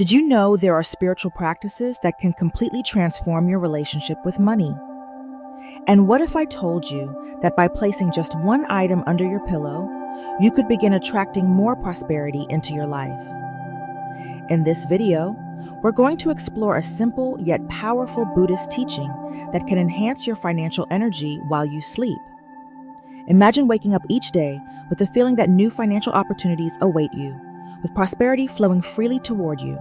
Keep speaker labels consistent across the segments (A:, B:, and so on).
A: Did you know there are spiritual practices that can completely transform your relationship with money? And what if I told you that by placing just one item under your pillow, you could begin attracting more prosperity into your life? In this video, we're going to explore a simple yet powerful Buddhist teaching that can enhance your financial energy while you sleep. Imagine waking up each day with the feeling that new financial opportunities await you, with prosperity flowing freely toward you.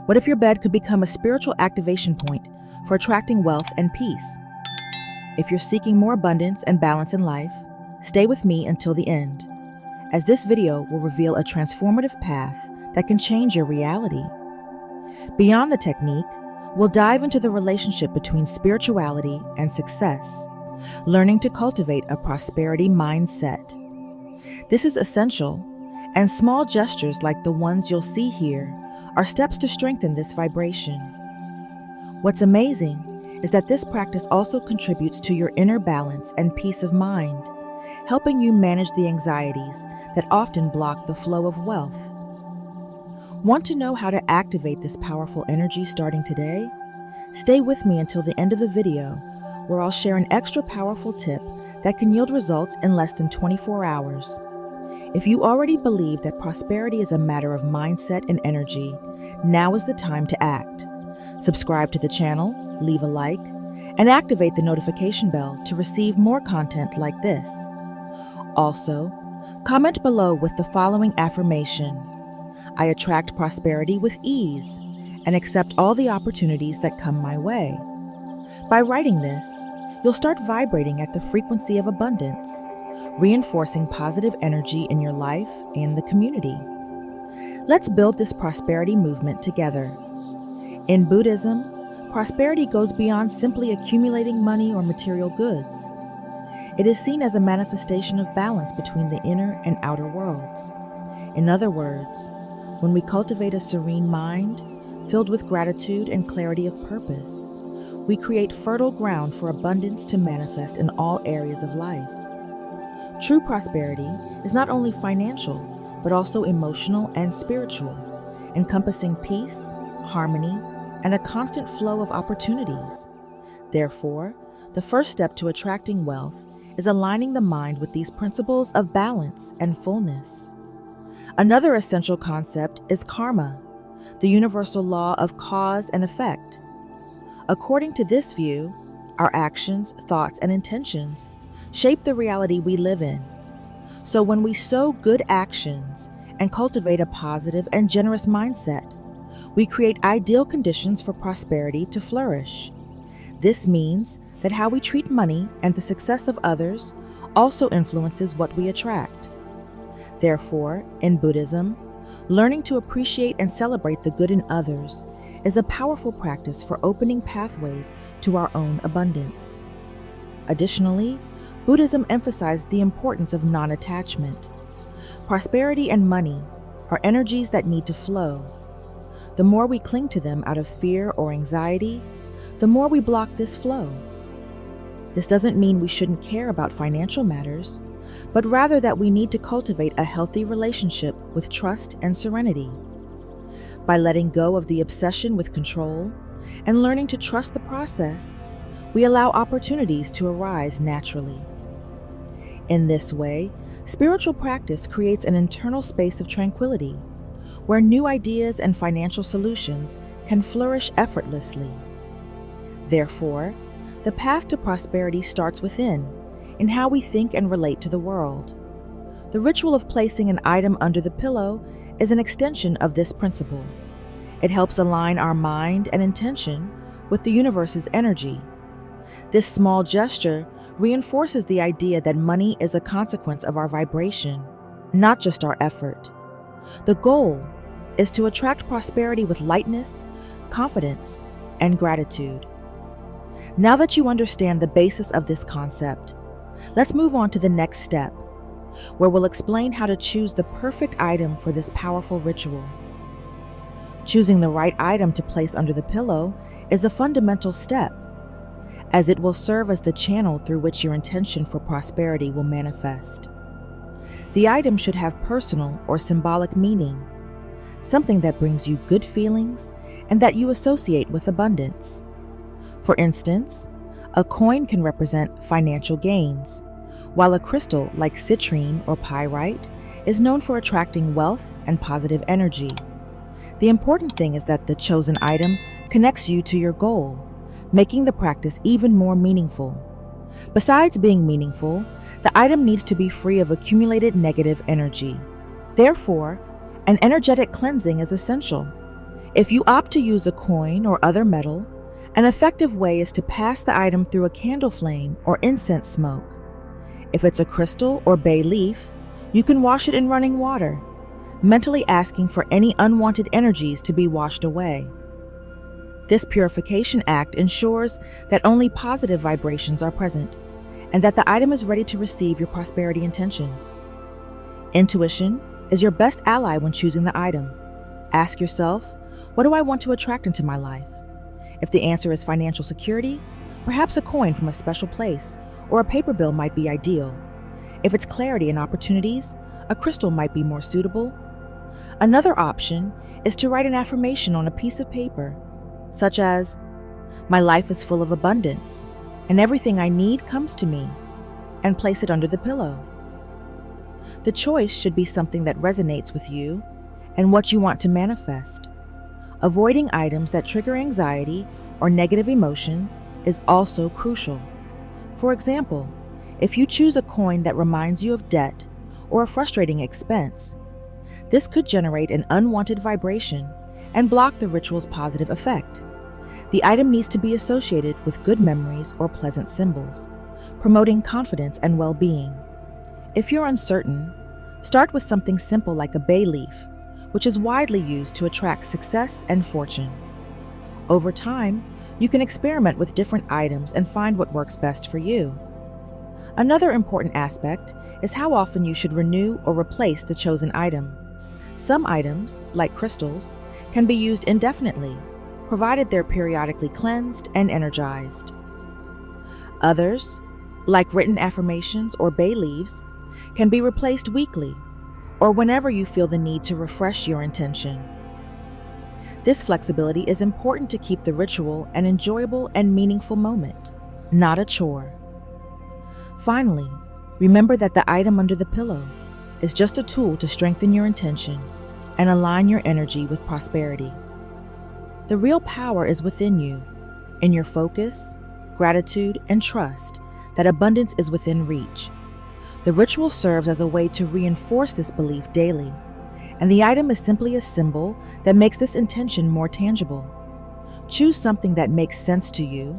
A: What if your bed could become a spiritual activation point for attracting wealth and peace? If you're seeking more abundance and balance in life, stay with me until the end, as this video will reveal a transformative path that can change your reality. Beyond the technique, we'll dive into the relationship between spirituality and success, learning to cultivate a prosperity mindset. This is essential, and small gestures like the ones you'll see here are steps to strengthen this vibration. What's amazing is that this practice also contributes to your inner balance and peace of mind, helping you manage the anxieties that often block the flow of wealth. Want to know how to activate this powerful energy starting today? Stay with me until the end of the video, where I'll share an extra powerful tip that can yield results in less than 24 hours. If you already believe that prosperity is a matter of mindset and energy, now is the time to act. Subscribe to the channel, leave a like, and activate the notification bell to receive more content like this. Also, comment below with the following affirmation: I attract prosperity with ease and accept all the opportunities that come my way. By writing this, you'll start vibrating at the frequency of abundance, reinforcing positive energy in your life and the community. Let's build this prosperity movement together. In Buddhism, prosperity goes beyond simply accumulating money or material goods. It is seen as a manifestation of balance between the inner and outer worlds. In other words, when we cultivate a serene mind, filled with gratitude and clarity of purpose, we create fertile ground for abundance to manifest in all areas of life. True prosperity is not only financial, but also emotional and spiritual, encompassing peace, harmony, and a constant flow of opportunities. Therefore, the first step to attracting wealth is aligning the mind with these principles of balance and fullness. Another essential concept is karma, the universal law of cause and effect. According to this view, our actions, thoughts, and intentions shape the reality we live in. So when we sow good actions and cultivate a positive and generous mindset, we create ideal conditions for prosperity to flourish. This means that how we treat money and the success of others also influences what we attract. Therefore, in Buddhism, learning to appreciate and celebrate the good in others is a powerful practice for opening pathways to our own abundance. Additionally, Buddhism emphasizes the importance of non-attachment. Prosperity and money are energies that need to flow. The more we cling to them out of fear or anxiety, the more we block this flow. This doesn't mean we shouldn't care about financial matters, but rather that we need to cultivate a healthy relationship with trust and serenity. By letting go of the obsession with control and learning to trust the process, we allow opportunities to arise naturally. In this way, spiritual practice creates an internal space of tranquility, where new ideas and financial solutions can flourish effortlessly. Therefore, the path to prosperity starts within, in how we think and relate to the world. The ritual of placing an item under the pillow is an extension of this principle. It helps align our mind and intention with the universe's energy. This small gesture reinforces the idea that money is a consequence of our vibration, not just our effort. The goal is to attract prosperity with lightness, confidence, and gratitude. Now that you understand the basis of this concept, let's move on to the next step, where we'll explain how to choose the perfect item for this powerful ritual. Choosing the right item to place under the pillow is a fundamental step, as it will serve as the channel through which your intention for prosperity will manifest. The item should have personal or symbolic meaning. something that brings you good feelings and that you associate with abundance. For instance, a coin can represent financial gains, while a crystal like citrine or pyrite is known for attracting wealth and positive energy. The important thing is that the chosen item connects you to your goal, making the practice even more meaningful. Besides being meaningful, the item needs to be free of accumulated negative energy. Therefore, an energetic cleansing is essential. If you opt to use a coin or other metal, an effective way is to pass the item through a candle flame or incense smoke. If it's a crystal or bay leaf, you can wash it in running water, mentally asking for any unwanted energies to be washed away. This purification act ensures that only positive vibrations are present and that the item is ready to receive your prosperity intentions. Intuition is your best ally when choosing the item. Ask yourself, what do I want to attract into my life? If the answer is financial security, perhaps a coin from a special place or a paper bill might be ideal. If it's clarity and opportunities, a crystal might be more suitable. Another option is to write an affirmation on a piece of paper, such as, "My life is full of abundance, and everything I need comes to me," and place it under the pillow. The choice should be something that resonates with you and what you want to manifest. Avoiding items that trigger anxiety or negative emotions is also crucial. For example, if you choose a coin that reminds you of debt or a frustrating expense, this could generate an unwanted vibration and block the ritual's positive effect. The item needs to be associated with good memories or pleasant symbols, promoting confidence and well-being. If you're uncertain, start with something simple like a bay leaf, which is widely used to attract success and fortune. Over time, you can experiment with different items and find what works best for you. Another important aspect is how often you should renew or replace the chosen item. Some items, like crystals, can be used indefinitely, provided they're periodically cleansed and energized. Others, like written affirmations or bay leaves, can be replaced weekly or whenever you feel the need to refresh your intention. This flexibility is important to keep the ritual an enjoyable and meaningful moment, not a chore. Finally, remember that the item under the pillow is just a tool to strengthen your intention and align your energy with prosperity. The real power is within you, in your focus, gratitude, and trust that abundance is within reach. The ritual serves as a way to reinforce this belief daily, and the item is simply a symbol that makes this intention more tangible. Choose something that makes sense to you,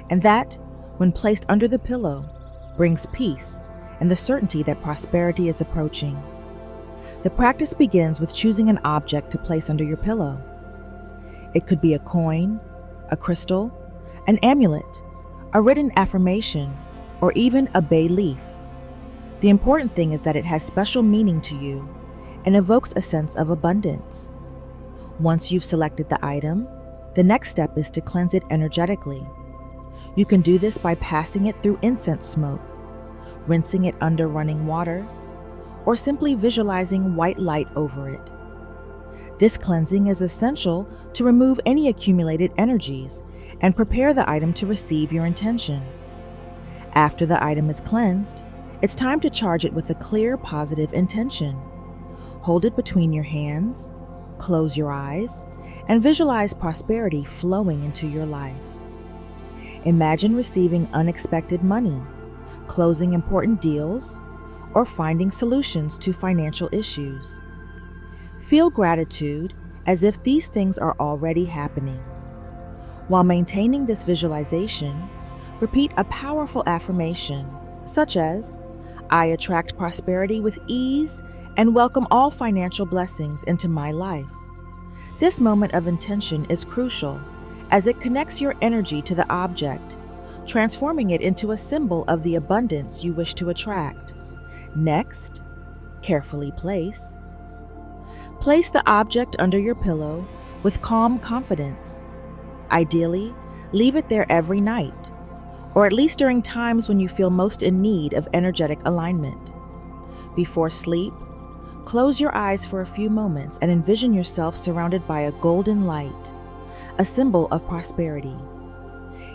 A: and that, when placed under the pillow, brings peace and the certainty that prosperity is approaching. The practice begins with choosing an object to place under your pillow. It could be a coin, a crystal, an amulet, a written affirmation, or even a bay leaf. The important thing is that it has special meaning to you and evokes a sense of abundance. Once you've selected the item, the next step is to cleanse it energetically. You can do this by passing it through incense smoke, rinsing it under running water, or simply visualizing white light over it. This cleansing is essential to remove any accumulated energies and prepare the item to receive your intention. After the item is cleansed, it's time to charge it with a clear, positive intention. Hold it between your hands, close your eyes, and visualize prosperity flowing into your life. Imagine receiving unexpected money, closing important deals, or finding solutions to financial issues. Feel gratitude as if these things are already happening. While maintaining this visualization, repeat a powerful affirmation, such as, "I attract prosperity with ease and welcome all financial blessings into my life." This moment of intention is crucial as it connects your energy to the object, transforming it into a symbol of the abundance you wish to attract. Next, carefully place the object under your pillow with calm confidence. Ideally, leave it there every night, or at least during times when you feel most in need of energetic alignment. Before sleep, Close your eyes for a few moments and envision yourself surrounded by a golden light, a symbol of prosperity.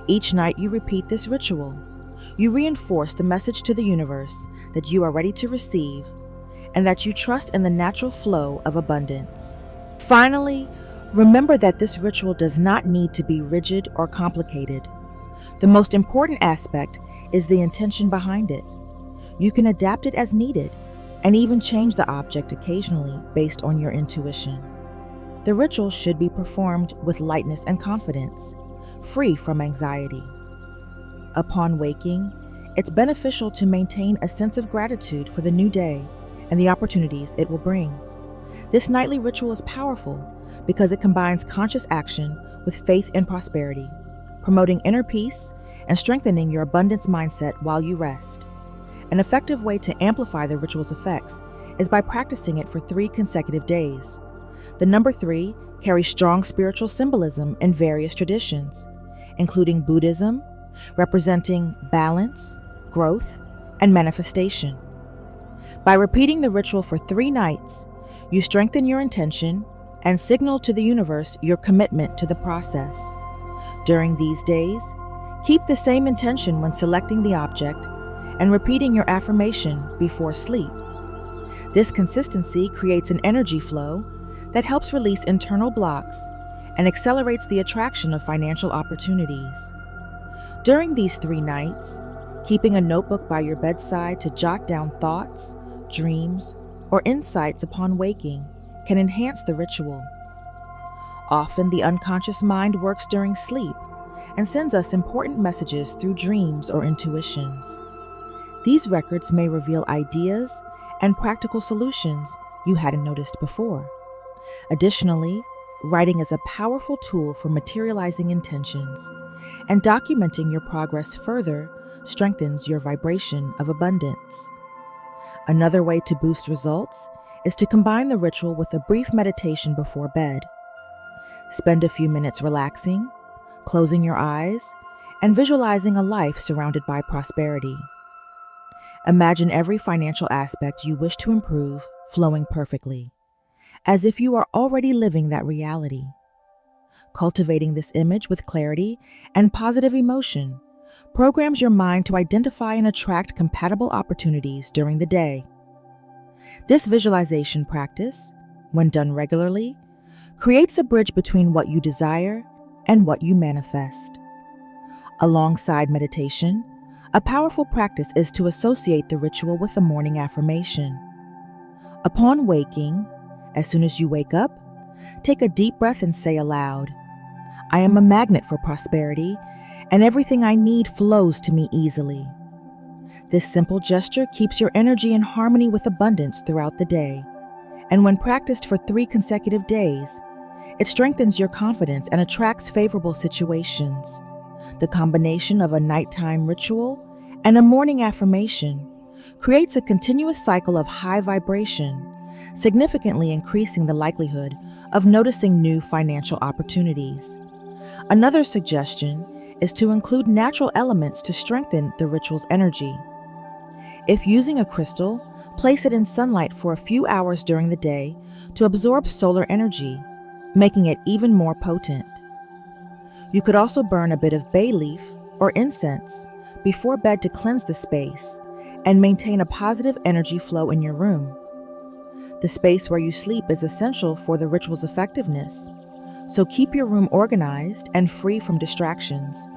A: Each night you repeat this ritual. You reinforce the message to the universe that you are ready to receive and that you trust in the natural flow of abundance. Finally, remember that this ritual does not need to be rigid or complicated. The most important aspect is the intention behind it. You can adapt it as needed and even change the object occasionally based on your intuition. The ritual should be performed with lightness and confidence, free from anxiety. Upon waking, it's beneficial to maintain a sense of gratitude for the new day and the opportunities it will bring. This nightly ritual is powerful because it combines conscious action with faith in prosperity, promoting inner peace and strengthening your abundance mindset while you rest. An effective way to amplify the ritual's effects is by practicing it for 3 consecutive days. The number 3 carries strong spiritual symbolism in various traditions, including Buddhism, representing balance, growth, and manifestation. By repeating the ritual for 3 nights, you strengthen your intention and signal to the universe your commitment to the process. During these days, keep the same intention when selecting the object and repeating your affirmation before sleep. This consistency creates an energy flow that helps release internal blocks and accelerates the attraction of financial opportunities. During these 3 nights, keeping a notebook by your bedside to jot down thoughts, dreams, or insights upon waking can enhance the ritual. Often, the unconscious mind works during sleep and sends us important messages through dreams or intuitions. These records may reveal ideas and practical solutions you hadn't noticed before. Additionally, writing is a powerful tool for materializing intentions, and documenting your progress further strengthens your vibration of abundance. Another way to boost results is to combine the ritual with a brief meditation before bed. Spend a few minutes relaxing, closing your eyes, and visualizing a life surrounded by prosperity. Imagine every financial aspect you wish to improve flowing perfectly, as if you are already living that reality. Cultivating this image with clarity and positive emotion programs your mind to identify and attract compatible opportunities during the day. This visualization practice, when done regularly, creates a bridge between what you desire and what you manifest. Alongside meditation, a powerful practice is to associate the ritual with a morning affirmation. Upon waking, as soon as you wake up, take a deep breath and say aloud, "I am a magnet for prosperity, and everything I need flows to me easily." This simple gesture keeps your energy in harmony with abundance throughout the day, and when practiced for 3 consecutive days, it strengthens your confidence and attracts favorable situations. The combination of a nighttime ritual and a morning affirmation creates a continuous cycle of high vibration, significantly increasing the likelihood of noticing new financial opportunities. Another suggestion is to include natural elements to strengthen the ritual's energy. If using a crystal, place it in sunlight for a few hours during the day to absorb solar energy, making it even more potent. You could also burn a bit of bay leaf or incense before bed to cleanse the space and maintain a positive energy flow in your room. The space where you sleep is essential for the ritual's effectiveness, so keep your room organized and free from distractions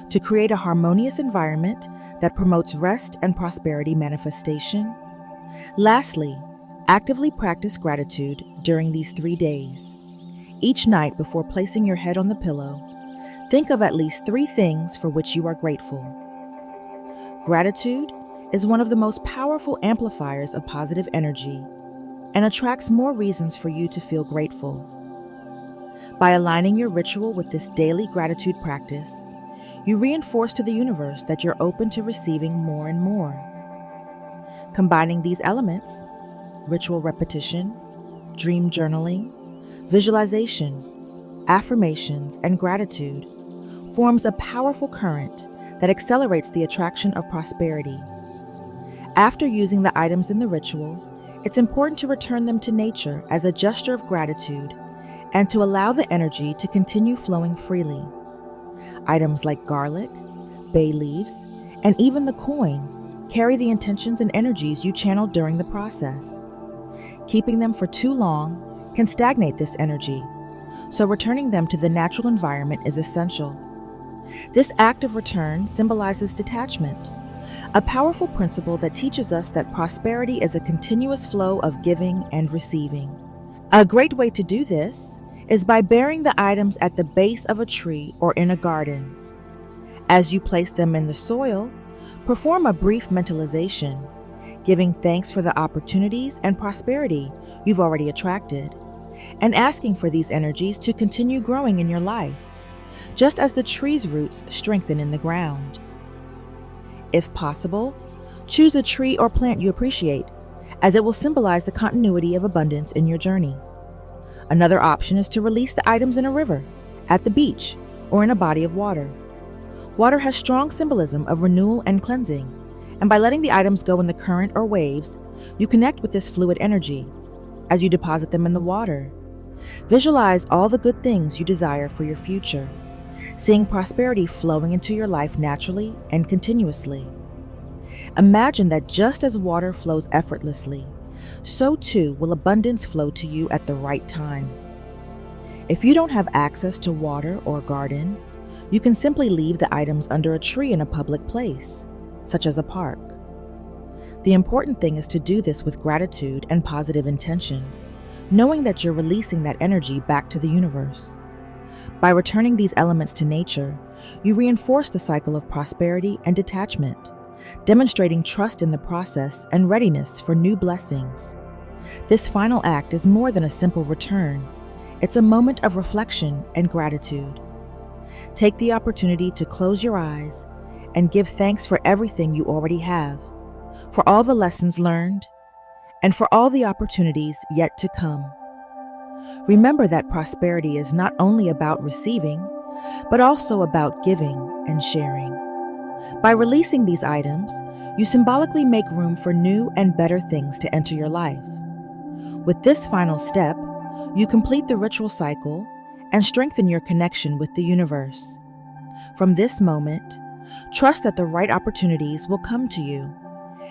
A: to create a harmonious environment that promotes rest and prosperity manifestation. Lastly, actively practice gratitude during these 3 days. Each night before placing your head on the pillow, think of at least 3 things for which you are grateful. Gratitude is one of the most powerful amplifiers of positive energy and attracts more reasons for you to feel grateful. By aligning your ritual with this daily gratitude practice, you reinforce to the universe that you're open to receiving more and more. Combining these elements, ritual repetition, dream journaling, visualization, affirmations, and gratitude, forms a powerful current that accelerates the attraction of prosperity. After using the items in the ritual, it's important to return them to nature as a gesture of gratitude and to allow the energy to continue flowing freely. Items like garlic, bay leaves, and even the coin carry the intentions and energies you channeled during the process. Keeping them for too long can stagnate this energy, so returning them to the natural environment is essential. This act of return symbolizes detachment, a powerful principle that teaches us that prosperity is a continuous flow of giving and receiving. A great way to do this is by burying the items at the base of a tree or in a garden. As you place them in the soil, perform a brief mentalization, giving thanks for the opportunities and prosperity you've already attracted, and asking for these energies to continue growing in your life, just as the tree's roots strengthen in the ground. If possible, choose a tree or plant you appreciate, as it will symbolize the continuity of abundance in your journey. Another option is to release the items in a river, at the beach, or in a body of water. Water has strong symbolism of renewal and cleansing, and by letting the items go in the current or waves, you connect with this fluid energy. As you deposit them in the water, visualize all the good things you desire for your future, seeing prosperity flowing into your life naturally and continuously. Imagine that just as water flows effortlessly, so too will abundance flow to you at the right time. If you don't have access to water or garden, you can simply leave the items under a tree in a public place, such as a park. The important thing is to do this with gratitude and positive intention, knowing that you're releasing that energy back to the universe. By returning these elements to nature, you reinforce the cycle of prosperity and detachment, demonstrating trust in the process and readiness for new blessings. This final act is more than a simple return. It's a moment of reflection and gratitude. Take the opportunity to close your eyes and give thanks for everything you already have, for all the lessons learned, and for all the opportunities yet to come. Remember that prosperity is not only about receiving, but also about giving and sharing. By releasing these items, you symbolically make room for new and better things to enter your life. With this final step, you complete the ritual cycle and strengthen your connection with the universe. From this moment, trust that the right opportunities will come to you,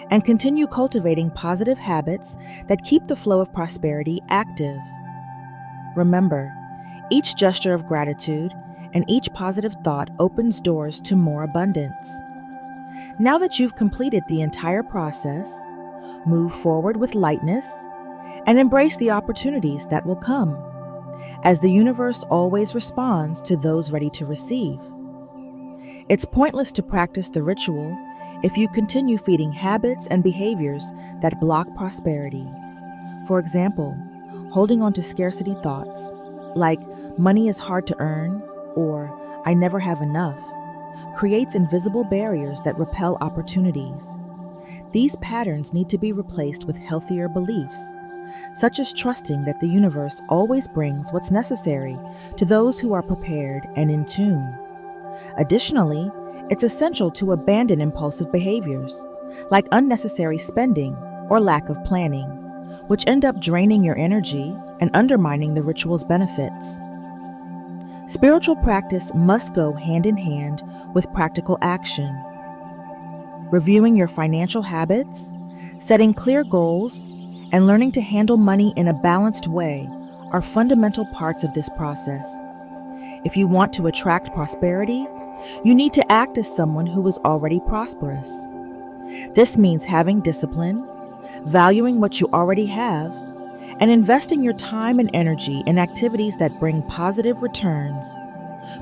A: and continue cultivating positive habits that keep the flow of prosperity active. Remember, each gesture of gratitude and each positive thought opens doors to more abundance. Now that you've completed the entire process, move forward with lightness and embrace the opportunities that will come, as the universe always responds to those ready to receive. It's pointless to practice the ritual if you continue feeding habits and behaviors that block prosperity. For example, holding on to scarcity thoughts, like money is hard to earn or I never have enough, creates invisible barriers that repel opportunities. These patterns need to be replaced with healthier beliefs, such as trusting that the universe always brings what's necessary to those who are prepared and in tune. Additionally, it's essential to abandon impulsive behaviors, like unnecessary spending or lack of planning, which end up draining your energy and undermining the ritual's benefits. Spiritual practice must go hand in hand with practical action. Reviewing your financial habits, setting clear goals, and learning to handle money in a balanced way are fundamental parts of this process. If you want to attract prosperity, you need to act as someone who is already prosperous. This means having discipline, valuing what you already have, and investing your time and energy in activities that bring positive returns.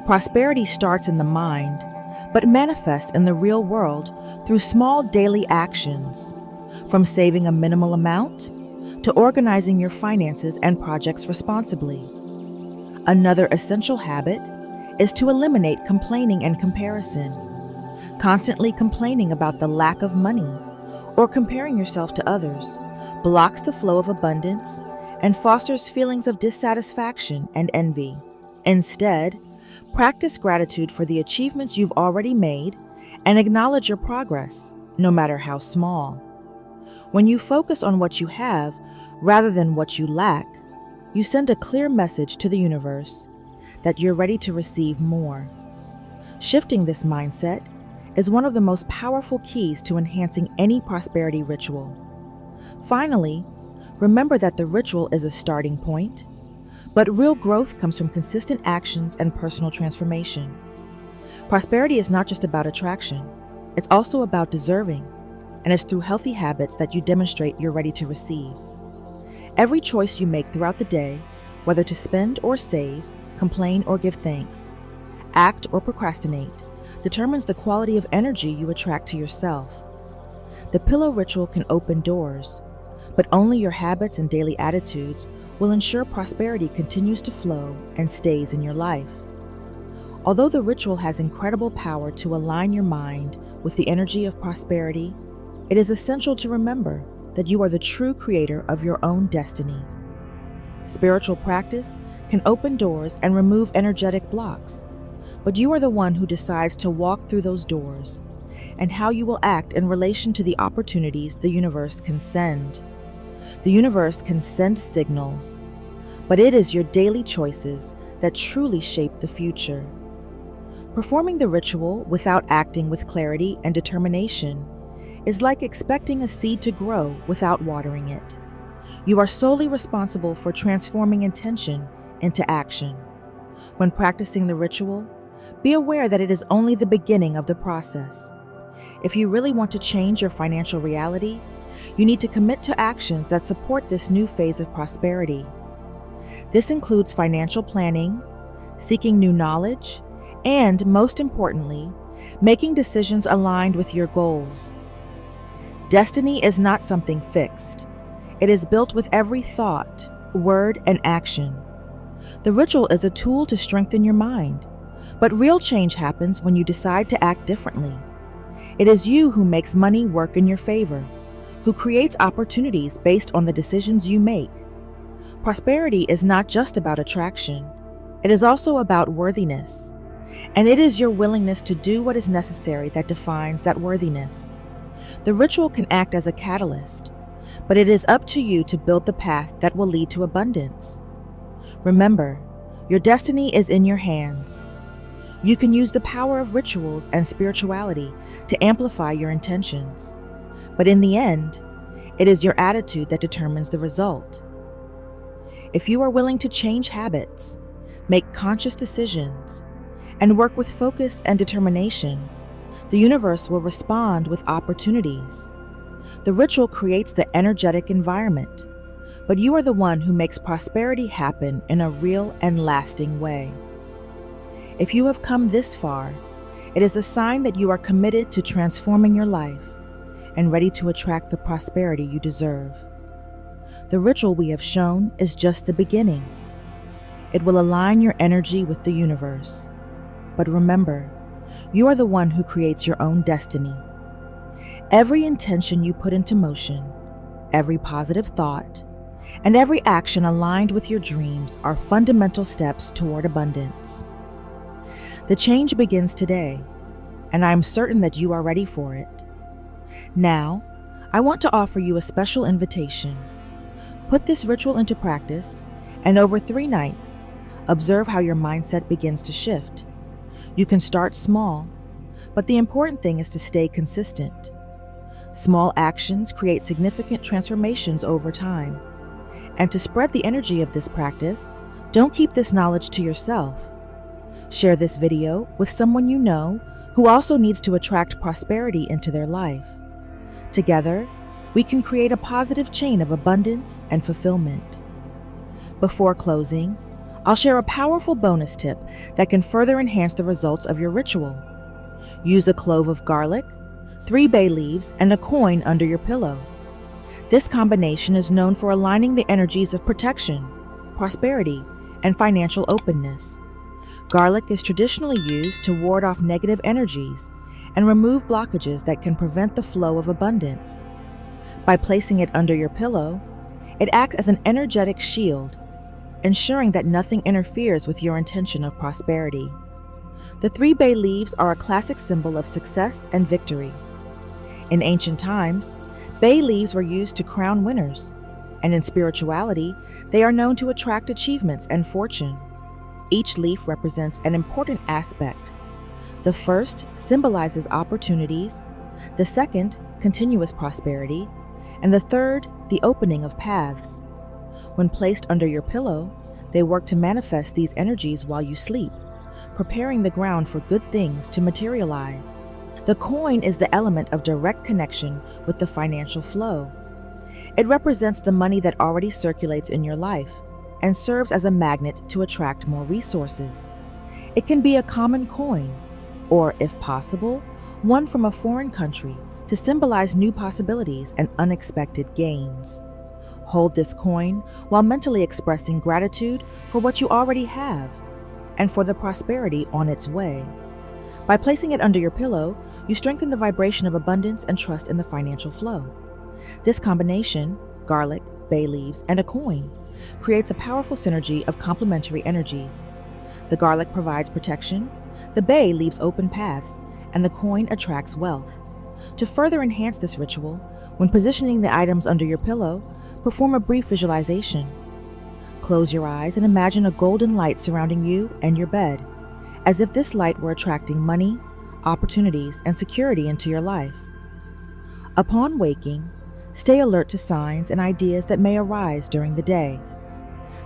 A: Prosperity starts in the mind, but manifests in the real world through small daily actions, from saving a minimal amount to organizing your finances and projects responsibly. Another essential habit is to eliminate complaining and comparison. Constantly complaining about the lack of money or comparing yourself to others blocks the flow of abundance and fosters feelings of dissatisfaction and envy. Instead, practice gratitude for the achievements you've already made and acknowledge your progress, no matter how small. When you focus on what you have rather than what you lack, you send a clear message to the universe that you're ready to receive more. Shifting this mindset is one of the most powerful keys to enhancing any prosperity ritual. Finally, remember that the ritual is a starting point, but real growth comes from consistent actions and personal transformation. Prosperity is not just about attraction, it's also about deserving, and it's through healthy habits that you demonstrate you're ready to receive. Every choice you make throughout the day, whether to spend or save, complain or give thanks, act or procrastinate, determines the quality of energy you attract to yourself. The pillow ritual can open doors, but only your habits and daily attitudes will ensure prosperity continues to flow and stays in your life. Although the ritual has incredible power to align your mind with the energy of prosperity, it is essential to remember that you are the true creator of your own destiny. Spiritual practice can open doors and remove energetic blocks, but you are the one who decides to walk through those doors and how you will act in relation to the opportunities the universe can send. The universe can send signals, but it is your daily choices that truly shape the future. Performing the ritual without acting with clarity and determination is like expecting a seed to grow without watering it. You are solely responsible for transforming intention into action. When practicing the ritual, be aware that it is only the beginning of the process. If you really want to change your financial reality, you need to commit to actions that support this new phase of prosperity. This includes financial planning, seeking new knowledge, and, most importantly, making decisions aligned with your goals. Destiny is not something fixed. It is built with every thought, word, and action. The ritual is a tool to strengthen your mind, but real change happens when you decide to act differently. It is you who makes money work in your favor, who creates opportunities based on the decisions you make. Prosperity is not just about attraction. It is also about worthiness. And it is your willingness to do what is necessary that defines that worthiness. The ritual can act as a catalyst, but it is up to you to build the path that will lead to abundance. Remember, your destiny is in your hands. You can use the power of rituals and spirituality to amplify your intentions. But in the end, it is your attitude that determines the result. If you are willing to change habits, make conscious decisions, and work with focus and determination, the universe will respond with opportunities. The ritual creates the energetic environment, but you are the one who makes prosperity happen in a real and lasting way. If you have come this far, it is a sign that you are committed to transforming your life and ready to attract the prosperity you deserve. The ritual we have shown is just the beginning. It will align your energy with the universe. But remember, you are the one who creates your own destiny. Every intention you put into motion, every positive thought, and every action aligned with your dreams are fundamental steps toward abundance. The change begins today, and I am certain that you are ready for it. Now, I want to offer you a special invitation. Put this ritual into practice, and over 3 nights, observe how your mindset begins to shift. You can start small, but the important thing is to stay consistent. Small actions create significant transformations over time. And to spread the energy of this practice, don't keep this knowledge to yourself. Share this video with someone you know who also needs to attract prosperity into their life. Together, we can create a positive chain of abundance and fulfillment. Before closing, I'll share a powerful bonus tip that can further enhance the results of your ritual. Use a clove of garlic, 3 bay leaves, and a coin under your pillow. This combination is known for aligning the energies of protection, prosperity, and financial openness. Garlic is traditionally used to ward off negative energies and remove blockages that can prevent the flow of abundance. By placing it under your pillow, it acts as an energetic shield, ensuring that nothing interferes with your intention of prosperity. The 3 bay leaves are a classic symbol of success and victory. In ancient times, Bay leaves were used to crown winners, and in spirituality, they are known to attract achievements and fortune. Each leaf represents an important aspect. The first symbolizes opportunities, the second, continuous prosperity, and the third, the opening of paths. When placed under your pillow, they work to manifest these energies while you sleep, preparing the ground for good things to materialize. The coin is the element of direct connection with the financial flow. It represents the money that already circulates in your life and serves as a magnet to attract more resources. It can be a common coin, or, if possible, one from a foreign country to symbolize new possibilities and unexpected gains. Hold this coin while mentally expressing gratitude for what you already have and for the prosperity on its way. By placing it under your pillow, you strengthen the vibration of abundance and trust in the financial flow. This combination, garlic, bay leaves, and a coin, creates a powerful synergy of complementary energies. The garlic provides protection, the bay leaves open paths, and the coin attracts wealth. To further enhance this ritual, when positioning the items under your pillow, perform a brief visualization. Close your eyes and imagine a golden light surrounding you and your bed, as if this light were attracting money, opportunities, and security into your life. Upon waking, stay alert to signs and ideas that may arise during the day.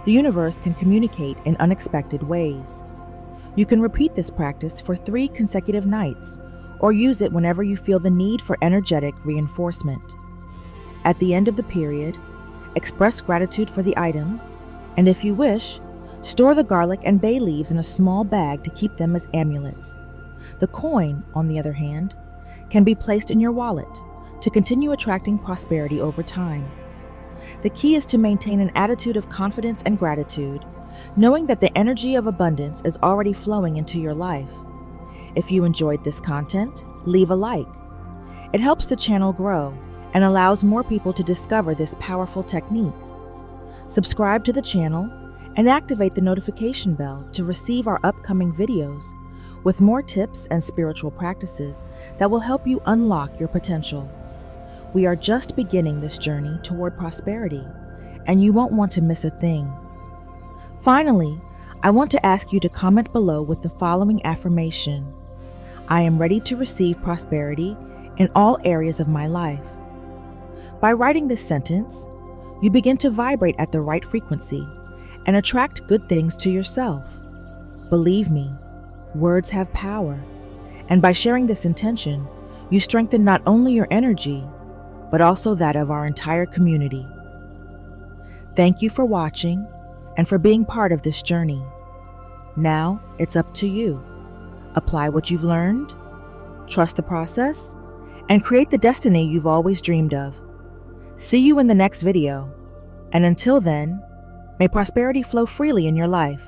A: The universe can communicate in unexpected ways. You can repeat this practice for 3 consecutive nights, or use it whenever you feel the need for energetic reinforcement. At the end of the period, express gratitude for the items, and if you wish, store the garlic and bay leaves in a small bag to keep them as amulets. The coin, on the other hand, can be placed in your wallet to continue attracting prosperity over time. The key is to maintain an attitude of confidence and gratitude, knowing that the energy of abundance is already flowing into your life. If you enjoyed this content, leave a like. It helps the channel grow and allows more people to discover this powerful technique. Subscribe to the channel and activate the notification bell to receive our upcoming videos with more tips and spiritual practices that will help you unlock your potential. We are just beginning this journey toward prosperity, and you won't want to miss a thing. Finally, I want to ask you to comment below with the following affirmation: I am ready to receive prosperity in all areas of my life. By writing this sentence, you begin to vibrate at the right frequency and attract good things to yourself. Believe me, words have power, and by sharing this intention, you strengthen not only your energy, but also that of our entire community. Thank you for watching and for being part of this journey. Now it's up to you. Apply what you've learned, trust the process, and create the destiny you've always dreamed of. See you in the next video, and until then, may prosperity flow freely in your life.